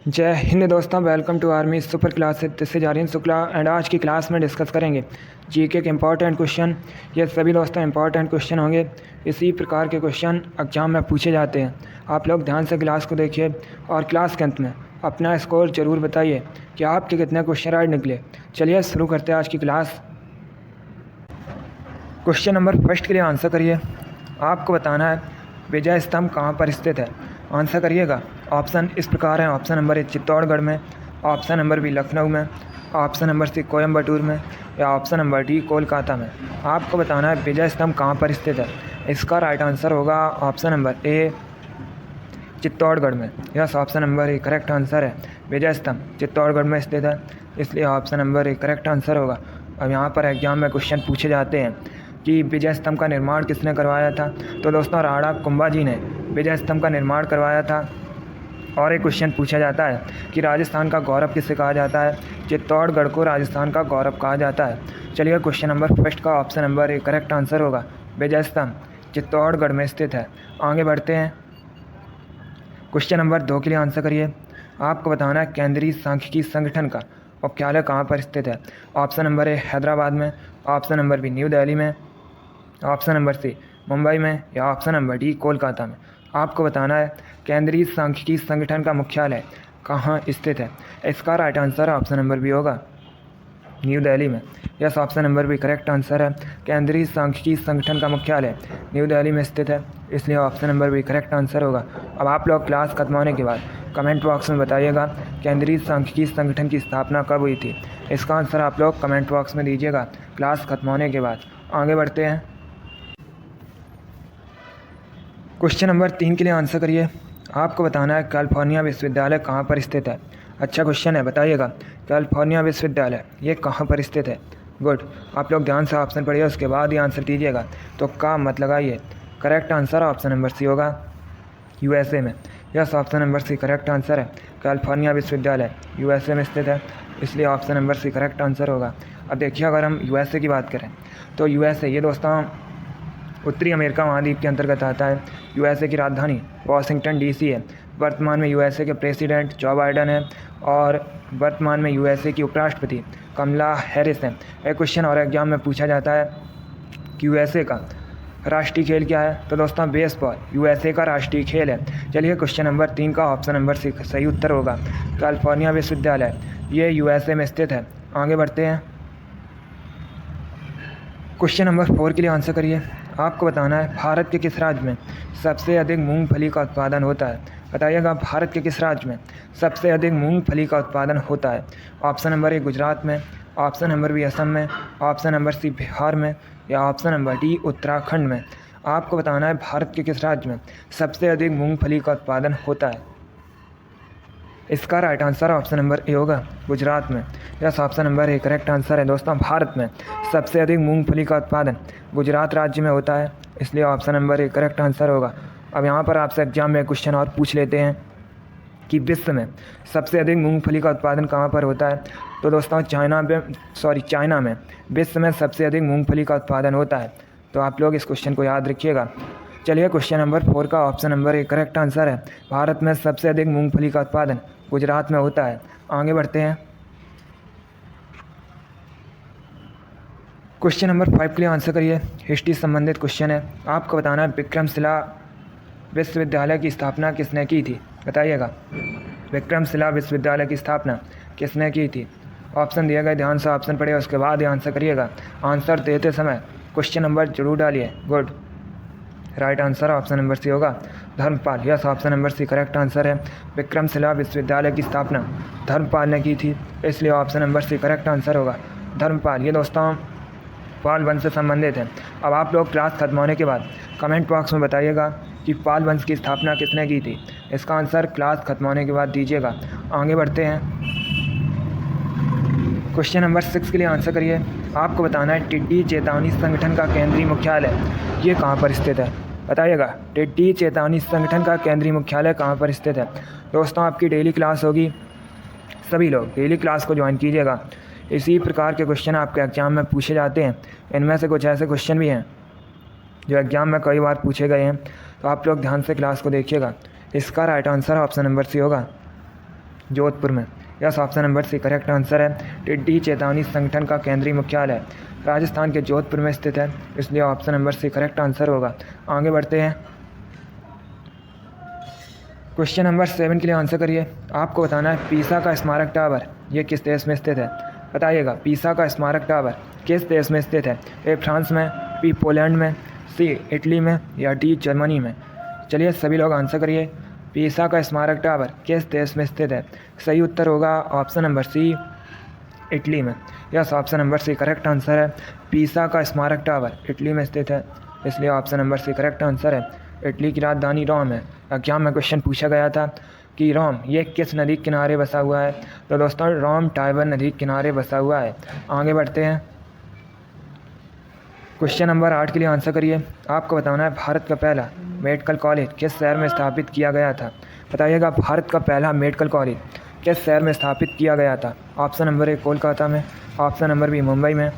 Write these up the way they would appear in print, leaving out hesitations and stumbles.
जय हिंद दोस्तों, welcome to army super class. This is Aryan Shukla and आज की क्लास में डिस्कस करेंगे जीके के इम्पॉर्टेंट क्वेश्चन। ये सभी दोस्तों इम्पॉर्टेंट क्वेश्चन होंगे। इसी प्रकार के क्वेश्चन एग्जाम में पूछे जाते हैं। आप लोग ध्यान से क्लास को देखिए और क्लास के अंत में अपना स्कोर ज़रूर बताइए कि आपके कितने क्वेश्चन राइट निकले। चलिए शुरू करते हैं आज की क्लास। क्वेश्चन नंबर फर्स्ट के लिए आंसर करिए। आपको बताना है विजय स्तंभ कहाँ पर स्थित है। आंसर करिएगा। ऑप्शन इस प्रकार हैं। ऑप्शन नंबर ए चित्तौड़गढ़ में, ऑप्शन नंबर बी लखनऊ में, ऑप्शन नंबर सी कोयम्बटूर में या ऑप्शन नंबर डी कोलकाता में। आपको बताना है विजय स्तंभ कहाँ पर स्थित है। इसका राइट आंसर होगा ऑप्शन नंबर ए चित्तौड़गढ़ में। Yes, option number A correct answer है। विजय स्तंभ चित्तौड़गढ़ में स्थित है, इसलिए option number A correct answer होगा। अब यहाँ पर एग्जाम में क्वेश्चन पूछे जाते हैं कि विजय स्तंभ का निर्माण किसने करवाया था। तो दोस्तों राणा कुंभा जी ने विजय स्तंभ का निर्माण करवाया था। और एक क्वेश्चन पूछा जाता है कि राजस्थान का गौरव किसे कहा जाता है। चित्तौड़गढ़ को राजस्थान का गौरव कहा जाता है। चलिए क्वेश्चन नंबर फर्स्ट का option number A correct answer होगा। विजय स्तंभ चित्तौड़गढ़ में स्थित है। आगे बढ़ते हैं। क्वेश्चन नंबर 2 के लिए आंसर करिए। आपको बताना है केंद्रीय सांख्यिकी संगठन का मुख्यालय कहाँ पर स्थित है। ऑप्शन नंबर ए हैदराबाद में, option number B new Delhi में, ऑप्शन नंबर सी मुंबई में या ऑप्शन नंबर डी कोलकाता में। आपको बताना है केंद्रीय सांख्यिकी संगठन का मुख्यालय कहाँ स्थित है। इसका right answer option number B होगा, न्यू दिल्ली में। Yes, option number B correct answer है। केंद्रीय सांख्यिकी संगठन का मुख्यालय न्यू दिल्ली में स्थित है, इसलिए option number B correct answer होगा। अब आप लोग क्लास खत्म होने के बाद कमेंट बॉक्स में बताइएगा केंद्रीय सांख्यिकी संगठन की स्थापना कब हुई थी। इसका आंसर आप लोग कमेंट बॉक्स में दीजिएगा क्लास खत्म होने के बाद। आगे बढ़ते हैं। क्वेश्चन नंबर 3 के लिए आंसर करिए। आपको बताना है कैलिफोर्निया विश्वविद्यालय कहाँ पर स्थित है। अच्छा क्वेश्चन है, बताइएगा कैलिफोर्निया विश्वविद्यालय ये कहाँ पर स्थित है। गुड, आप लोग ध्यान से ऑप्शन पढ़िए, उसके बाद ही आंसर दीजिएगा। तो का मत लगाइए। Correct answer option number C होगा, यूएसए में। Yes, option number C correct answer है। कैलिफोर्निया विश्वविद्यालय यूएसए में स्थित है, इसलिए option number C correct answer होगा। अब देखिए, अगर हम यूएसए की बात करें तो यूएसए ये दोस्तों उत्तरी अमेरिका महाद्वीप के अंतर्गत आता है। यूएसए की राजधानी वाशिंगटन डीसी है। वर्तमान में यूएसए के प्रेसिडेंट जो बाइडेन है और वर्तमान में यूएसए की उपराष्ट्रपति कमला हैरिस है। एक क्वेश्चन और एग्जाम में पूछा जाता है कि यूएसए का राष्ट्रीय खेल क्या है। तो दोस्तों बेसबॉल यूएसए का राष्ट्रीय खेल है। चलिए क्वेश्चन नंबर 3 का ऑप्शन नंबर सी सही उत्तर होगा। कैलिफोर्निया विश्वविद्यालय ये यूएसए में स्थित है। आगे बढ़ते हैं। क्वेश्चन नंबर 4 के लिए आंसर करिए। आपको बताना है भारत के किस राज्य में सबसे अधिक मूंगफली का उत्पादन होता है। बताइएगा भारत के किस राज्य में सबसे अधिक मूंगफली का उत्पादन होता है। ऑप्शन नंबर ए गुजरात में, ऑप्शन नंबर बी असम में, ऑप्शन नंबर सी बिहार में या ऑप्शन नंबर डी उत्तराखंड में। आपको बताना है भारत के किस राज्य में सबसे अधिक मूंगफली का उत्पादन होता है। इसका right answer option number A होगा, गुजरात में। Yes, option number A correct answer है। दोस्तों भारत में सबसे अधिक मूंगफली का उत्पादन गुजरात राज्य में होता है, इसलिए option number A correct answer होगा। अब यहाँ पर आपसे एग्जाम में क्वेश्चन और पूछ लेते हैं कि विश्व में सबसे अधिक मूंगफली का उत्पादन कहाँ पर होता है। तो दोस्तों चाइना में विश्व में सबसे अधिक मूंगफली का उत्पादन होता है। तो आप लोग इस क्वेश्चन को याद रखिएगा। चलिए क्वेश्चन नंबर 4 का option number A correct answer है। भारत में सबसे अधिक मूंगफली का उत्पादन गुजरात में होता है। आगे बढ़ते हैं। क्वेश्चन नंबर 5 के लिए आंसर करिए। हिस्ट्री संबंधित क्वेश्चन है। आपको बताना है विक्रमशिला विश्वविद्यालय की स्थापना किसने की थी। बताइएगा विक्रमशिला विश्वविद्यालय की स्थापना किसने की थी। ऑप्शन दिए गए, ध्यान से ऑप्शन पढ़िए, उसके बाद ही आंसर करिएगा। आंसर देते समय क्वेश्चन नंबर जरूर डालिए। Good, right answer option number C होगा, Dharmpal. Yes, option number C correct answer है। विक्रमशिला विश्वविद्यालय की स्थापना धर्मपाल ने की थी, इसलिए option number C correct answer होगा, धर्मपाल। ये दोस्तों पाल वंश से संबंधित है। अब आप लोग क्लास खत्म होने के बाद कमेंट बॉक्स में बताइएगा कि पाल वंश की स्थापना किसने की थी। इसका आंसर क्लास खत्म होने के बाद दीजिएगा। आगे बढ़ते हैं। क्वेश्चन नंबर 6 के लिए आंसर करिए। आपको बताना है टिड्डी चेतावनी संगठन का केंद्रीय मुख्यालय ये कहाँ पर स्थित है। बताइएगा टिड्डी चेतावनी संगठन का केंद्रीय मुख्यालय कहाँ पर स्थित है। दोस्तों आपकी डेली क्लास होगी, सभी लोग डेली क्लास को ज्वाइन कीजिएगा। इसी प्रकार के क्वेश्चन आपके एग्जाम में पूछे जाते हैं। इनमें से कुछ ऐसे क्वेश्चन भी हैं जो एग्जाम में कई बार पूछे गए हैं, तो आप लोग ध्यान से क्लास को देखिएगा। इसका right answer option number C होगा, जोधपुर में। Yes, option number C correct answer है। टिड्डी चेतावनी संगठन का केंद्रीय मुख्यालय राजस्थान के जोधपुर में स्थित है, इसलिए option number C correct answer होगा। आगे बढ़ते हैं। क्वेश्चन नंबर 7 के लिए आंसर करिए। आपको बताना है पीसा का स्मारक टावर ये किस देश में स्थित है। बताइएगा पीसा का स्मारक टावर किस देश में स्थित है। ए फ्रांस में, बी पोलैंड में, सी इटली में या डी जर्मनी में। चलिए सभी लोग आंसर करिए। पीसा का स्मारक टावर किस देश में स्थित है। सही उत्तर होगा ऑप्शन नंबर सी इटली में। Yes, option number C correct answer है। पीसा का स्मारक टावर इटली में स्थित है, इसलिए option number C correct answer है। इटली की राजधानी रोम है। एग्जाम में क्वेश्चन पूछा गया था कि रोम ये किस नदी के किनारे बसा हुआ है। तो दोस्तों रोम टाइबर नदी के किनारे बसा हुआ है। आगे बढ़ते हैं। क्वेश्चन नंबर 8 के लिए आंसर करिए। आपको बताना है भारत का पहला मेडिकल कॉलेज किस शहर में स्थापित किया गया था। बताइएगा भारत का पहला मेडिकल कॉलेज किस शहर में स्थापित किया गया था। ऑप्शन नंबर ए कोलकाता में, ऑप्शन नंबर बी मुंबई में,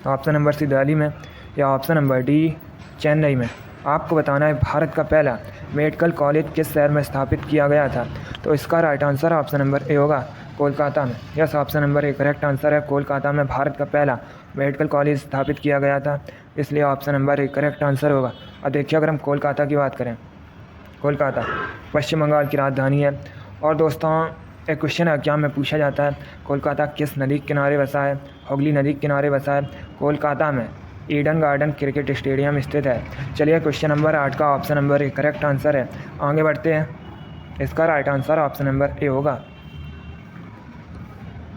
ऑप्शन नंबर सी दिल्ली में या ऑप्शन नंबर डी चेन्नई में। आपको बताना है भारत का पहला मेडिकल कॉलेज किस शहर में स्थापित किया गया था। तो इसका right answer option number A होगा कोलकाता में। Yes, option number A correct answer है। कोलकाता में भारत का पहला मेडिकल कॉलेज स्थापित किया गया था, इसलिए option number A correct answer होगा। अब देखिए अगर हम कोलकाता की बात करें, कोलकाता पश्चिम बंगाल की राजधानी है। और दोस्तों एक क्वेश्चन एग्जाम में पूछा जाता है कोलकाता किस नदी के किनारे बसा है। हुगली नदी के किनारे बसा है। कोलकाता में ईडन गार्डन क्रिकेट स्टेडियम स्थित है। चलिए क्वेश्चन नंबर 8 का option number A correct answer है। आगे बढ़ते हैं। इसका right answer option number A होगा।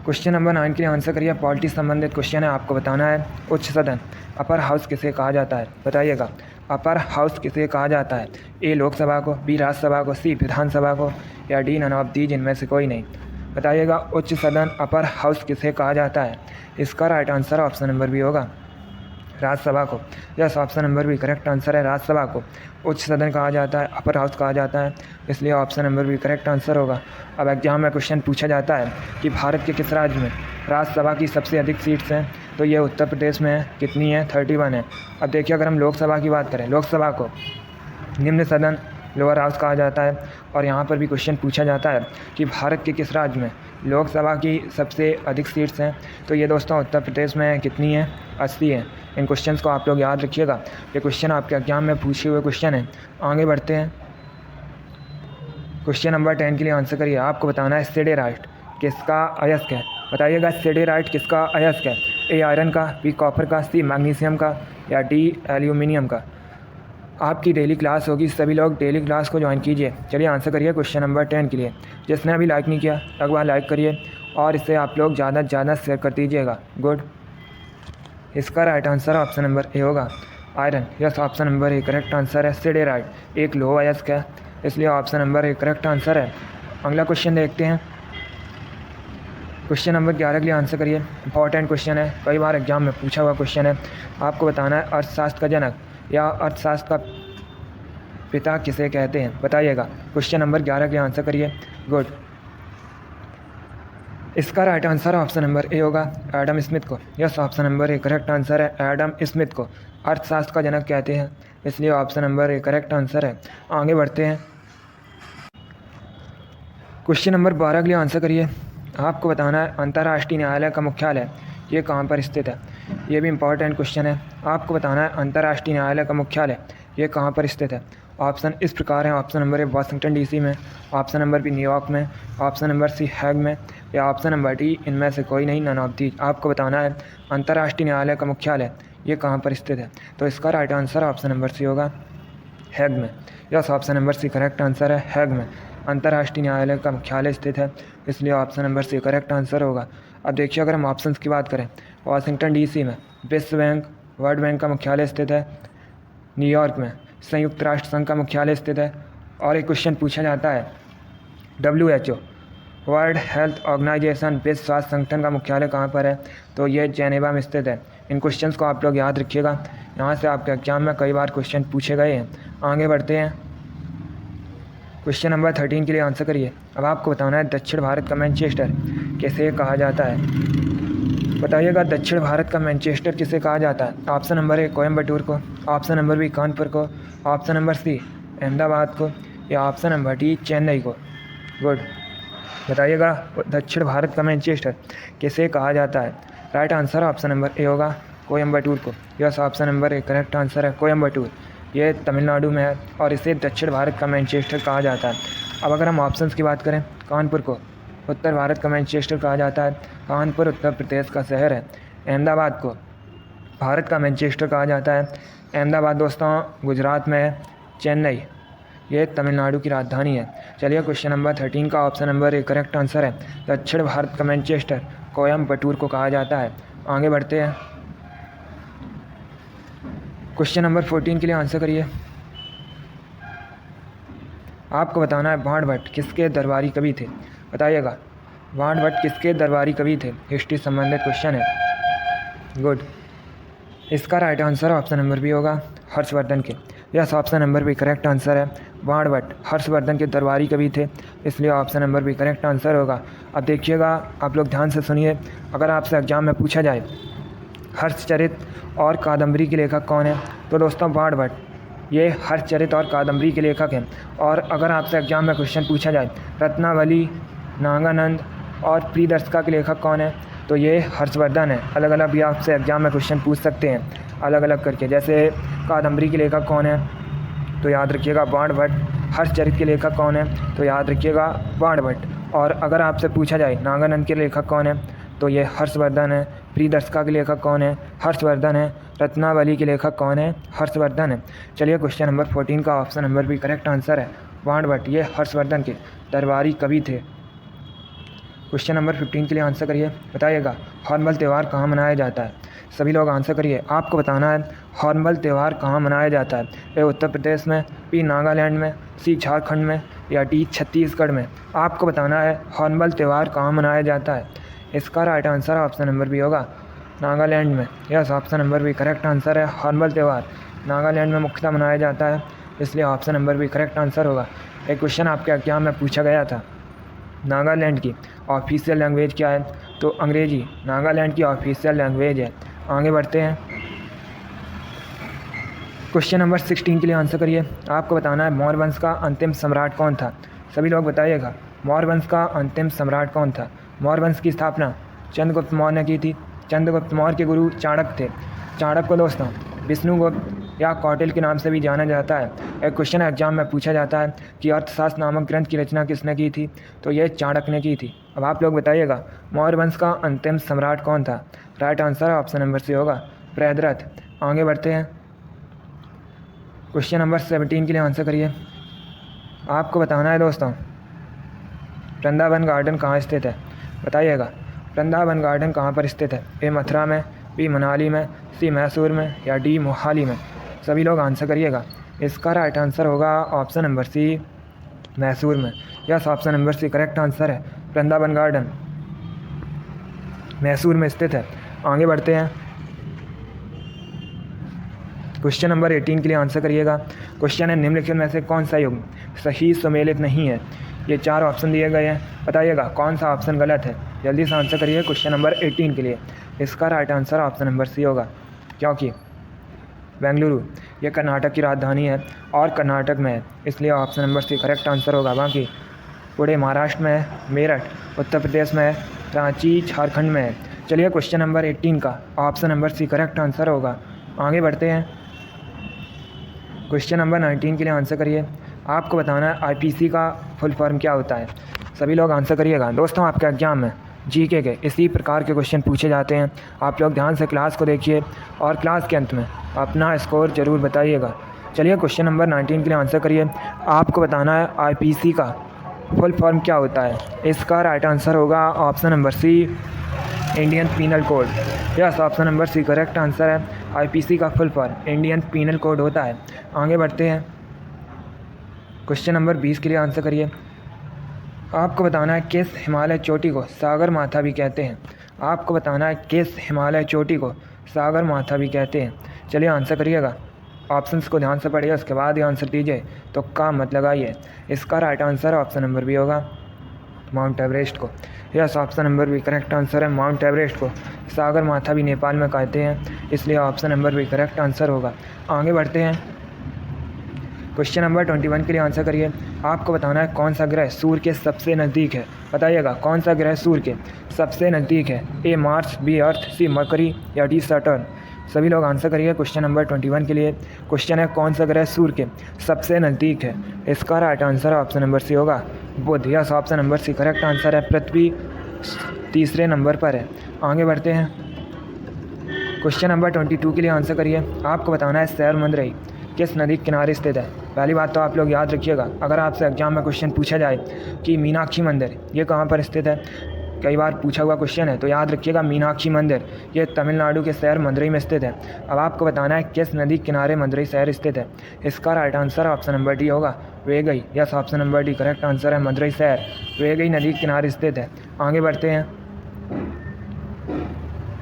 क्वेश्चन नंबर 9 के लिए आंसर करिए। पॉलिटी संबंधित क्वेश्चन है। आपको बताना है उच्च सदन अपर हाउस किसे कहा जाता है। बताइएगा अपर हाउस किसे कहा जाता है। ए लोकसभा को, बी राज्यसभा को, सी विधानसभा को या डी नन ऑफ दीज इनमें से कोई नहीं। बताइएगा उच्च सदन अपर हाउस किसे कहा जाता है। इसका right answer option number B होगा राज्यसभा को। Yes, option number B correct answer है। राज्यसभा को उच्च सदन कहा जाता है, अपर हाउस कहा जाता है, इसलिए option number B correct answer होगा। अब एग्जाम में क्वेश्चन पूछा जाता है कि भारत के किस राज्य में राज्यसभा की सबसे अधिक सीट्स हैं। तो ये उत्तर प्रदेश में है। कितनी है? 31 है। अब देखिए अगर हम लोकसभा की बात करें, लोकसभा को निम्न सदन लोअर हाउस कहा जाता है। और यहाँ पर भी क्वेश्चन पूछा जाता है कि भारत के किस राज्य में लोकसभा की सबसे अधिक सीट्स हैं। तो ये दोस्तों उत्तर प्रदेश में कितनी है? 80 है। इन क्वेश्चंस को आप लोग याद रखिएगा, ये क्वेश्चन आपके एग्जाम में पूछे हुए क्वेश्चन है। आगे बढ़ते हैं। क्वेश्चन नंबर 10 के लिए आंसर करिए। आपको बताना है सिडेराइट किसका अयस्क है। बताइएगा सिडेराइट किसका अयस्क है। ए आयरन का, बी कॉपर का, सी मैग्नीशियम का या डी एल्यूमिनियम का। आपकी डेली क्लास होगी, सभी लोग डेली क्लास को ज्वाइन कीजिए। चलिए आंसर करिए क्वेश्चन नंबर 10 के लिए। जिसने अभी लाइक नहीं किया एक बार लाइक करिए और इसे आप लोग ज़्यादा से ज़्यादा शेयर कर दीजिएगा। गुड। इसका right answer option number A होगा iron. Yes, option number A correct answer है। सिडेराइट एक लोह अयस्क है, इसलिए option number A correct answer है। अगला क्वेश्चन देखते हैं। क्वेश्चन नंबर 11 के लिए आंसर करिए। इंपॉर्टेंट क्वेश्चन है, कई बार एग्जाम में पूछा हुआ क्वेश्चन है। आपको बताना है अर्थशास्त्र का जनक या अर्थशास्त्र का पिता किसे कहते हैं। बताइएगा। क्वेश्चन नंबर 11 के लिए आंसर करिए। गुड। इसका right answer option number A होगा एडम स्मिथ को। Yes, option number A correct answer है। एडम स्मिथ को अर्थशास्त्र का जनक कहते हैं, इसलिए option number A correct answer है। आगे बढ़ते हैं। क्वेश्चन नंबर 12 के लिए आंसर करिए। आपको बताना है अंतर्राष्ट्रीय न्यायालय का मुख्यालय ये कहाँ पर स्थित है। ये भी इंपॉर्टेंट क्वेश्चन है। आपको बताना है अंतर्राष्ट्रीय न्यायालय का मुख्यालय ये कहाँ पर स्थित है। ऑप्शन इस प्रकार हैं। ऑप्शन नंबर ए वाशिंगटन डीसी में, ऑप्शन नंबर बी न्यूयॉर्क में, ऑप्शन नंबर सी हैग में या ऑप्शन नंबर डी इनमें से कोई नहीं, नन ऑफ दीज। आपको बताना है अंतर्राष्ट्रीय न्यायालय का मुख्यालय ये कहाँ पर स्थित है। तो इसका right answer option number C होगा हैग में। Yes, option number C correct answer है। हैग में अंतर्राष्ट्रीय न्यायालय का मुख्यालय स्थित है, इसलिए option number C correct answer होगा। अब देखिए अगर हम ऑप्शंस की बात करें, वाशिंगटन डीसी में विश्व बैंक वर्ल्ड बैंक का मुख्यालय स्थित है, न्यूयॉर्क में संयुक्त राष्ट्र संघ का मुख्यालय स्थित है। और एक क्वेश्चन पूछा जाता है WHO वर्ल्ड हेल्थ ऑर्गेनाइजेशन विश्व स्वास्थ्य संगठन का मुख्यालय कहाँ पर है। तो ये जेनेवा में स्थित है। इन क्वेश्चंस को आप लोग याद रखिएगा, यहाँ से आपके एग्जाम में कई बार क्वेश्चन पूछे गए हैं। आगे बढ़ते हैं। क्वेश्चन नंबर 13 के लिए आंसर करिए। अब आपको बताना है दक्षिण भारत का मैनचेस्टर किसे कहा जाता है। बताइएगा दक्षिण भारत का मैनचेस्टर किसे कहा जाता है। ऑप्शन नंबर ए कोयम्बटूर को, ऑप्शन नंबर बी कानपुर को, ऑप्शन नंबर सी अहमदाबाद को या ऑप्शन नंबर डी चेन्नई को। गुड। बताइएगा दक्षिण भारत का मैनचेस्टर किसे कहा जाता है? Right answer option number A होगा कोयम्बटूर को। Yes, option number A correct answer है कोयम्बटूर। ये तमिलनाडु में है और इसे दक्षिण भारत का मैनचेस्टर कहा जाता है। अब अगर हम ऑप्शंस की बात करें, कानपुर को उत्तर भारत का मैनचेस्टर कहा जाता है। कानपुर उत्तर प्रदेश का शहर है। अहमदाबाद को भारत का मैनचेस्टर कहा जाता है। अहमदाबाद दोस्तों गुजरात में है। चेन्नई ये तमिलनाडु की राजधानी है। चलिए क्वेश्चन नंबर 13 का option number A correct answer है दक्षिण भारत का मैनचेस्टर कोयम्बटूर को कहा जाता है। आगे बढ़ते हैं, क्वेश्चन नंबर 14 के लिए आंसर करिए। आपको बताना है बाणभट्ट किसके दरबारी कवि थे? बताइएगा बाणभट्ट किसके दरबारी कवि थे? हिस्ट्री संबंधित क्वेश्चन है। गुड, इसका right answer option number B होगा हर्षवर्धन के। Yes, option number B correct answer है। बाणभट्ट हर्षवर्धन के दरबारी कवि थे, इसलिए option number B correct answer होगा। अब देखिएगा, आप लोग ध्यान से सुनिए। अगर आपसे एग्जाम में पूछा जाए हर्षचरित और कादम्बरी के लेखक कौन है, तो दोस्तों बाणभट्ट ये हर्षचरित और कादम्बरी के लेखक हैं। और अगर आपसे एग्जाम में क्वेश्चन पूछा जाए रत्नावली, नागानंद और प्रियदर्शिका के लेखक कौन है, तो ये हर्षवर्धन है। अलग अलग भी आपसे एग्जाम में क्वेश्चन पूछ सकते हैं अलग अलग करके। जैसे कादम्बरी के लेखक कौन है, तो याद रखिएगा बाणभट्ट। हर्षचरित के लेखक कौन है, तो याद रखिएगा बाणभट्ट। और अगर आपसे पूछा जाए नागानंद के लेखक कौन है, तो ये हर्षवर्धन है। प्रियदर्शिका के लेखक कौन है, हर्षवर्धन है। रत्नावली के लेखक कौन है, हर्षवर्धन है। चलिए क्वेश्चन नंबर 14 का option number B correct answer है बाणभट्ट ये हर्षवर्धन के दरबारी कवि थे। क्वेश्चन नंबर 15 के लिए आंसर करिए। बताइएगा हॉर्नबिल त्यौहार कहाँ मनाया जाता है? सभी लोग आंसर करिए। आपको बताना है हॉर्नबिल त्यौहार कहाँ मनाया जाता है? ए उत्तर प्रदेश में, बी नागालैंड में, सी झारखंड में या डी छत्तीसगढ़ में? आपको बताना है हॉर्नबिल त्यौहार कहाँ मनाया जाता है। इसका right answer option number B होगा नागालैंड में। Yes, option number B correct answer है। हॉर्नबिल त्यौहार नागालैंड में मुख्यतः मनाया जाता है, इसलिए option number B correct answer होगा। एक क्वेश्चन आपके एग्जाम में पूछा गया था, नागालैंड की ऑफिशियल लैंग्वेज क्या है? तो अंग्रेजी नागालैंड की ऑफिशियल लैंग्वेज है। आगे बढ़ते हैं, क्वेश्चन नंबर 16 के लिए आंसर करिए। आपको बताना है मौर्य वंश का अंतिम सम्राट कौन था? सभी लोग बताइएगा मौर्य वंश का अंतिम सम्राट कौन था? मौर्य वंश की स्थापना चंद्रगुप्त मौर्य ने की थी। चंद्रगुप्त मौर्य के गुरु चाणक्य थे। चाणक्य को दोस्तों विष्णुगुप्त या कौटिल्य के नाम से भी जाना जाता है। एक क्वेश्चन एग्जाम में पूछा जाता है कि अर्थशास्त्र नामक ग्रंथ की रचना किसने की थी? तो ये चाणक्य ने की थी। अब आप लोग बताइएगा मौर्य वंश का अंतिम सम्राट कौन था? Right answer option number C होगा बृहद्रथ। आगे बढ़ते हैं, क्वेश्चन नंबर 17 के लिए आंसर करिए। आपको बताना है दोस्तों वृंदावन गार्डन कहाँ स्थित है? बताइएगा वृंदावन गार्डन कहाँ पर स्थित है? ए मथुरा में, बी मनाली में, सी मैसूर में या डी मोहाली में? सभी लोग आंसर करिएगा। इसका राइट आंसर होगा ऑप्शन नंबर सी मैसूर में। Yes, option number C correct answer है। वृंदावन गार्डन मैसूर में स्थित है। आगे बढ़ते हैं, क्वेश्चन नंबर 18 के लिए आंसर करिएगा। क्वेश्चन है निम्नलिखित में से कौन सा युग सही सुमेलित नहीं है? ये 4 ऑप्शन दिए गए हैं। बताइएगा कौन सा ऑप्शन गलत है? जल्दी से आंसर करिए क्वेश्चन नंबर 18 के लिए। इसका right answer option number C होगा, क्योंकि बेंगलुरु ये कर्नाटक की राजधानी है और कर्नाटक में है, इसलिए option number C correct answer होगा। बाकी पुणे महाराष्ट्र में है, मेरठ उत्तर प्रदेश में है, रांची झारखंड में है। चलिए क्वेश्चन नंबर 18 का option number C correct answer होगा। आगे बढ़ते हैं, क्वेश्चन नंबर 19 के लिए आंसर करिए। आपको बताना है आईपीसी का फुल फॉर्म क्या होता है? सभी लोग आंसर करिएगा। दोस्तों आपके एग्जाम में जीके के इसी प्रकार के क्वेश्चन पूछे जाते हैं। आप लोग ध्यान से क्लास को देखिए और क्लास के अंत में अपना स्कोर ज़रूर बताइएगा। चलिए क्वेश्चन नंबर 19 के लिए आंसर करिए। आपको बताना है आईपीसी का फुल फॉर्म क्या होता है? इसका राइट आंसर होगा option number C Indian penal code. Yes, option number C correct answer है। आईपीसी का full form Indian penal code होता है। आगे बढ़ते हैं, क्वेश्चन नंबर 20 के लिए आंसर करिए। आपको बताना है किस हिमालय चोटी को सागर माथा भी कहते हैं? आपको बताना है किस हिमालय चोटी को सागर माथा भी कहते हैं? चलिए आंसर करिएगा। ऑप्शंस को ध्यान से पढ़िए, उसके बाद ही आंसर दीजिए, तो काम मत लगाइए। इसका right answer option number B होगा माउंट एवरेस्ट को। Yes, option number B correct answer है। माउंट एवरेस्ट को सागर माथा भी नेपाल में कहते हैं, इसलिए option number B correct answer होगा। आगे बढ़ते हैं, क्वेश्चन नंबर 21 के लिए आंसर करिए। आपको बताना है कौन सा ग्रह सूर्य के सबसे नज़दीक है। बताइएगा कौन सा ग्रह सूर्य के सबसे नज़दीक है। A Mars, B earth, C Mercury या डी सैटर्न। सभी लोग आंसर करिए। क्वेश्चन नंबर 21 के लिए क्वेश्चन है कौन सा ग्रह सूर्य के सबसे नज़दीक है। इसका right answer option number C होगा बुध। Yes, option number C correct answer है। पृथ्वी तीसरे नंबर पर है। आगे बढ़ते हैं। क्वेश्चन नंबर 22 के लिए आंसर करिए। आपको बताना है शहर मदुरई किस नदी के किनारे स्थित है। पहली बात तो आप लोग याद रखिएगा, अगर आपसे एग्जाम में क्वेश्चन पूछा जाए कि मीनाक्षी मंदिर ये कहाँ पर स्थित है, कई बार पूछा हुआ क्वेश्चन है, तो याद रखिएगा मीनाक्षी मंदिर ये तमिलनाडु के शहर मदुरई में स्थित है। अब आपको बताना है किस नदी के किनारे मदुरई शहर स्थित है। इसका right answer option number D होगा Vaigai. Yes, option number D correct answer है। मदुरई शहर वेगई नदी के किनारे स्थित है। आगे बढ़ते हैं।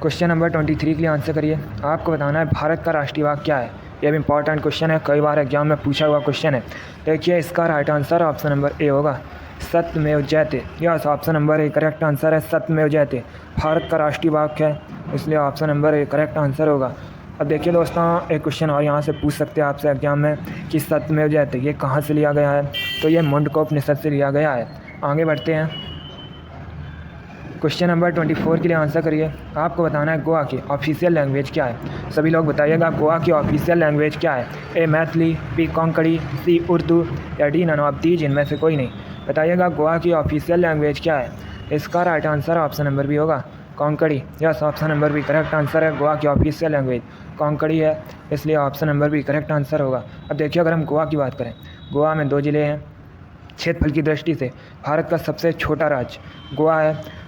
क्वेश्चन नंबर 23 के लिए आंसर करिए। आपको बताना है भारत का राष्ट्रीय बाग क्या है। यह भी इंपॉर्टेंट क्वेश्चन है, कई बार एग्जाम में पूछा हुआ क्वेश्चन है। देखिए इसका right answer option number A होगा सत्यमेव जयते। Yes, option number A correct answer है। सत्यमेव जयते भारत का राष्ट्रीय बाग है, इसलिए option number A correct answer होगा। अब देखिए दोस्तों, एक क्वेश्चन और यहाँ से पूछ सकते हैं आपसे एग्जाम में कि सत्यमेव जयते ये कहाँ से लिया गया है, तो ये मुंडकोपनिषद से लिया गया है। आगे बढ़ते हैं। क्वेश्चन नंबर 24 के लिए आंसर करिए। आपको बताना है गोवा की ऑफिशियल लैंग्वेज क्या है। सभी लोग बताइएगा गोवा की ऑफिशियल लैंग्वेज क्या है। ए मैथिली, बी कोंकणी, सी उर्दू या डी नन ऑफ दीज, इनमें से कोई नहीं। बताइएगा गोवा की ऑफिशियल लैंग्वेज क्या है। इसका right answer option number B होगा Konkani. Yes, option number B correct answer है। गोवा की ऑफिशियल लैंग्वेज कोंकणी है, इसलिए option number B correct answer होगा। अब देखिए अगर हम गोवा की बात करें, गोवा में 2 ज़िले हैं। क्षेत्रफल की दृष्टि से भारत का सबसे छोटा राज्य गोवा है।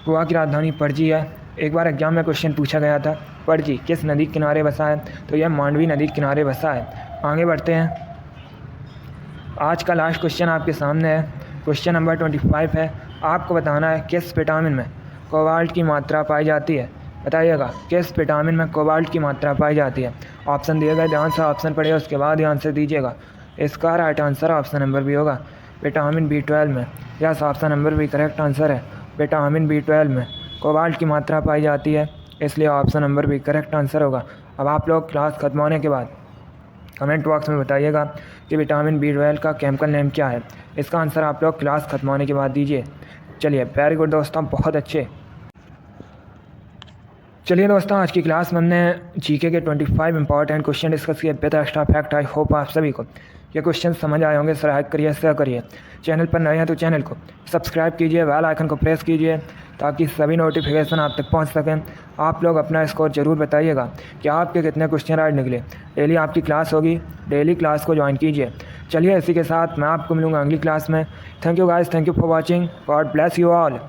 गोवा की राजधानी पणजी है। एक बार एग्जाम में क्वेश्चन पूछा गया था पणजी किस नदी के किनारे बसा है, तो यह मांडवी नदी के किनारे बसा है। आगे बढ़ते हैं। आज का लास्ट क्वेश्चन आपके सामने है। क्वेश्चन नंबर 25 है। आपको बताना है किस विटामिन में कोबाल्ट की मात्रा पाई जाती है। बताइएगा किस विटामिन में कोबाल्ट की मात्रा पाई जाती है। ऑप्शन दिए गए, ध्यान से ऑप्शन पढ़िए, उसके बाद ही आंसर दीजिएगा। इसका right answer option number B होगा विटामिन B12 में। Yes, option number B correct answer है। विटामिन B12 में कोबाल्ट की मात्रा पाई जाती है, इसलिए option number B correct answer होगा। अब आप लोग क्लास खत्म होने के बाद कमेंट बॉक्स में बताइएगा कि विटामिन B12 का केमिकल नेम क्या है। इसका आंसर आप लोग क्लास खत्म होने के बाद दीजिए। चलिए वेरी गुड दोस्तों, बहुत अच्छे। चलिए दोस्तों, आज की क्लास में हमने जीके के 25 इंपॉर्टेंट क्वेश्चन डिस्कस किए with extra fact. I hope आप सभी को ये क्वेश्चन समझ आए होंगे। लाइक करिए, शेयर करिए। चैनल पर नए हैं तो चैनल को सब्सक्राइब कीजिए, बेल आइकन को प्रेस कीजिए ताकि सभी नोटिफिकेशन आप तक पहुंच सकें। आप लोग अपना स्कोर ज़रूर बताइएगा कि आपके कितने क्वेश्चन राइट निकले। डेली आपकी क्लास होगी, डेली क्लास को ज्वाइन कीजिए। चलिए इसी के साथ मैं आपको मिलूँगा अगली क्लास में। Thank you guys, thank you for watching. God bless you all.